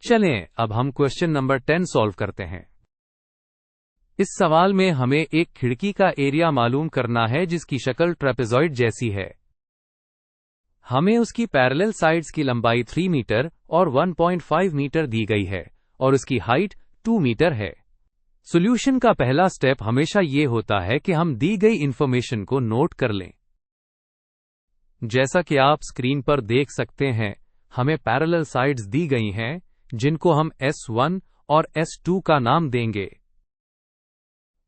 चलें अब हम क्वेश्चन नंबर 10 सॉल्व करते हैं। इस सवाल में हमें एक खिड़की का एरिया मालूम करना है जिसकी शक्ल ट्रेपेजॉइड जैसी है। हमें उसकी पैरेलल साइड्स की लंबाई 3 मीटर और 1.5 मीटर दी गई है और उसकी हाइट 2 मीटर है। सॉल्यूशन का पहला स्टेप हमेशा ये होता है कि हम दी गई इंफॉर्मेशन को नोट कर लें। जैसा कि आप स्क्रीन पर देख सकते हैं, हमें पैरेलल साइड्स दी गई हैं जिनको हम S1 और S2 का नाम देंगे।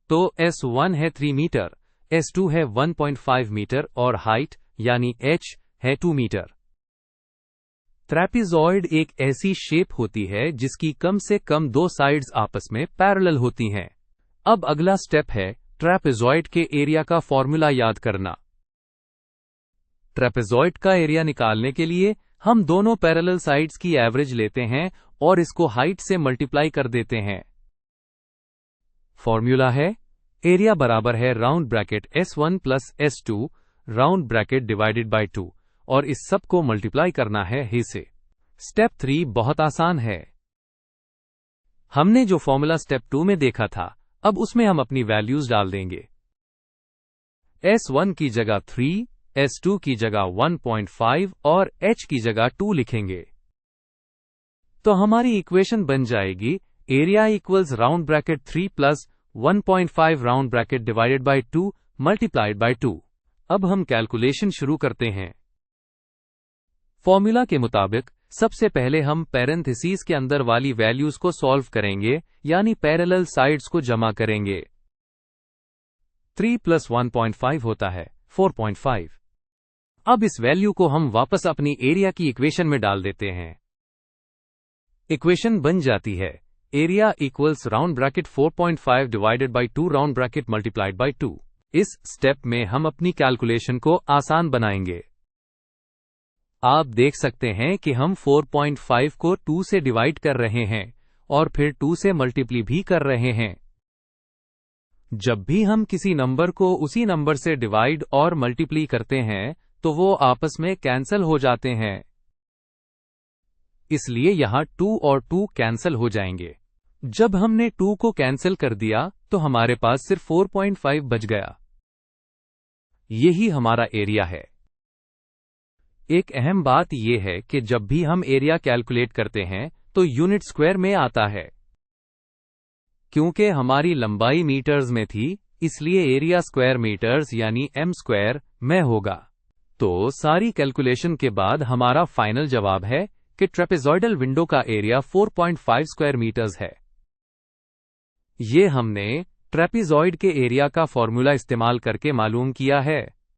तो S1 है 3 मीटर, S2 है 1.5 मीटर और हाइट यानी H है 2 मीटर। ट्रैपेजॉइड एक ऐसी शेप होती है जिसकी कम से कम दो साइड्स आपस में पैरेलल होती हैं। अब अगला स्टेप है ट्रैपेजॉइड के एरिया का फॉर्मूला याद करना। ट्रैपेजॉइड का एरिया निकालने के लिए हम दोनों पैरेलल साइड्स की एवरेज लेते हैं और इसको हाइट से मल्टीप्लाई कर देते हैं। फॉर्मूला है एरिया बराबर है round bracket S1 plus S2 round bracket divided by 2 और इस सब को मल्टीप्लाई करना है ही से। स्टेप 3 बहुत आसान है। हमने जो फॉर्मूला स्टेप 2 में देखा था, अब उसमें हम अपनी वैल्यूज डाल देंगे। S1 की जगह 3, S2 की जगह 1.5 और H की जगह 2 लिखेंगे। तो हमारी इक्वेशन बन जाएगी area equals round bracket 3 plus 1.5 round bracket divided by 2 multiplied by 2। अब हम कैलकुलेशन शुरू करते हैं। फॉर्मूला के मुताबिक सबसे पहले हम पैरेंथेसिस के अंदर वाली वैल्यूज को सॉल्व करेंगे, यानी पैरेलल साइड्स को जमा करेंगे। 3 प्लस 1.5 होता है 4.5। अब इस वैल्यू को हम वापस अपनी एरिया की इक्वेशन में डाल देते हैं। इक्वेशन बन जाती है area equals round bracket 4.5 divided by 2 round bracket multiplied by 2। इस स्टेप में हम अपनी कैलकुलेशन को आसान बनाएंगे। आप देख सकते हैं कि हम 4.5 को 2 से डिवाइड कर रहे हैं और फिर 2 से मल्टीप्लाई भी कर रहे हैं। जब भी हम किसी नंबर को उसी नंबर से डिवाइड और मल्टीप्लाई करते हैं तो वो आपस में कैंसल हो जाते हैं, इसलिए यहां 2 और 2 कैंसल हो जाएंगे। जब हमने 2 को कैंसिल कर दिया तो हमारे पास सिर्फ 4.5 बच गया। यही हमारा एरिया है। एक अहम बात यह है कि जब भी हम एरिया कैलकुलेट करते हैं तो यूनिट स्क्वायर में आता है। क्योंकि हमारी लंबाई मीटर्स में थी, इसलिए एरिया स्क्वायर मीटर्स यानी m स्क्वायर में होगा। तो सारी कैलकुलेशन के बाद हमारा फाइनल जवाब है कि ट्रेपेजॉइडल विंडो का एरिया 4.5 स्क्वायर मीटर्स है। ये हमने ट्रेपेजॉइड के एरिया का फॉर्मूला इस्तेमाल करके मालूम किया है।